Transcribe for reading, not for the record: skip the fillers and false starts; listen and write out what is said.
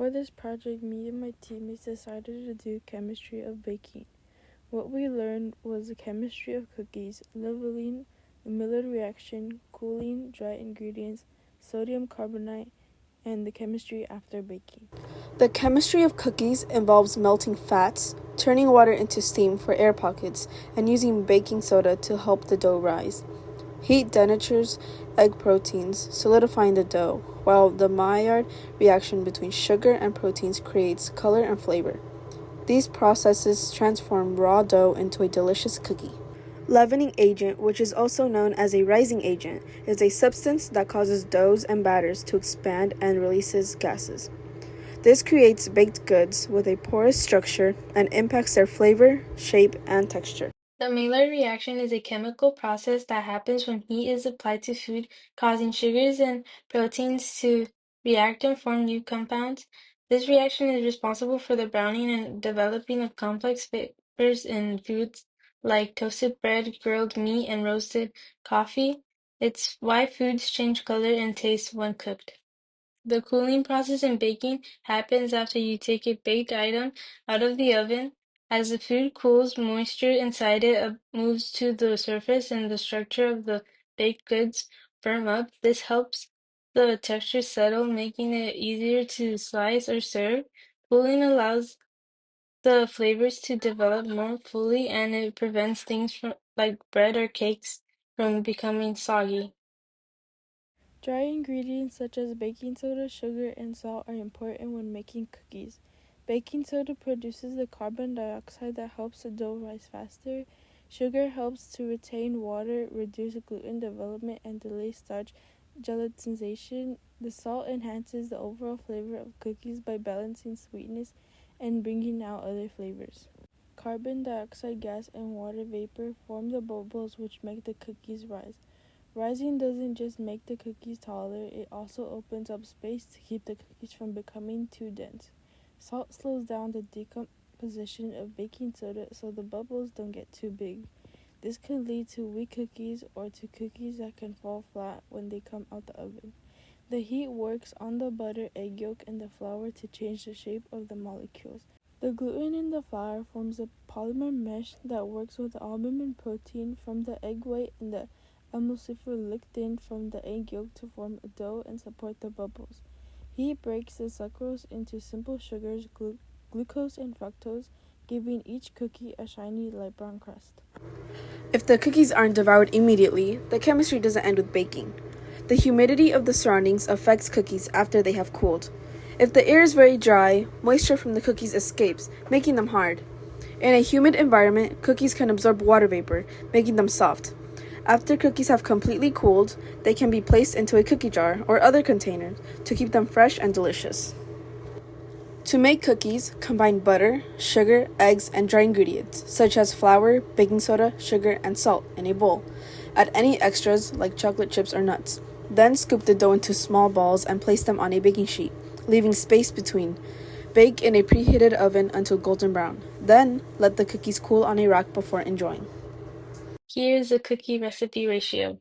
For this project, me and my teammates decided to do chemistry of baking. What we learned was the chemistry of cookies, leveling, the Maillard reaction, cooling, dry ingredients, sodium carbonate, and the chemistry after baking. The chemistry of cookies involves melting fats, turning water into steam for air pockets, and using baking soda to help the dough rise. Heat denatures egg proteins, solidifying the dough, while the Maillard reaction between sugar and proteins creates color and flavor. These processes transform raw dough into a delicious cookie. Leavening agent, which is also known as a rising agent, is a substance that causes doughs and batters to expand and releases gases. This creates baked goods with a porous structure and impacts their flavor, shape, and texture. The Maillard reaction is a chemical process that happens when heat is applied to food, causing sugars and proteins to react and form new compounds. This reaction is responsible for the browning and developing of complex flavors in foods like toasted bread, grilled meat, and roasted coffee. It's why foods change color and taste when cooked. The cooling process in baking happens after you take a baked item out of the oven. As the food cools, moisture inside it moves to the surface and the structure of the baked goods firm up. This helps the texture settle, making it easier to slice or serve. Cooling allows the flavors to develop more fully, and it prevents things like bread or cakes from becoming soggy. Dry ingredients such as baking soda, sugar, and salt are important when making cookies. Baking soda produces the carbon dioxide that helps the dough rise faster. Sugar helps to retain water, reduce gluten development, and delay starch gelatinization. The salt enhances the overall flavor of cookies by balancing sweetness and bringing out other flavors. Carbon dioxide gas and water vapor form the bubbles which make the cookies rise. Rising doesn't just make the cookies taller, it also opens up space to keep the cookies from becoming too dense. Salt slows down the decomposition of baking soda so the bubbles don't get too big. This can lead to weak cookies or to cookies that can fall flat when they come out the oven. The heat works on the butter, egg yolk, and the flour to change the shape of the molecules. The gluten in the flour forms a polymer mesh that works with the albumin protein from the egg white and the emulsifier lectin from the egg yolk to form a dough and support the bubbles. Heat breaks the sucrose into simple sugars, glucose and fructose, giving each cookie a shiny light brown crust. If the cookies aren't devoured immediately, the chemistry doesn't end with baking. The humidity of the surroundings affects cookies after they have cooled. If the air is very dry, moisture from the cookies escapes, making them hard. In a humid environment, cookies can absorb water vapor, making them soft. After cookies have completely cooled, they can be placed into a cookie jar or other container to keep them fresh and delicious. To make cookies, combine butter, sugar, eggs, and dry ingredients, such as flour, baking soda, sugar, and salt, in a bowl. Add any extras, like chocolate chips or nuts. Then scoop the dough into small balls and place them on a baking sheet, leaving space between. Bake in a preheated oven until golden brown. Then, let the cookies cool on a rack before enjoying. Here is the cookie recipe ratio.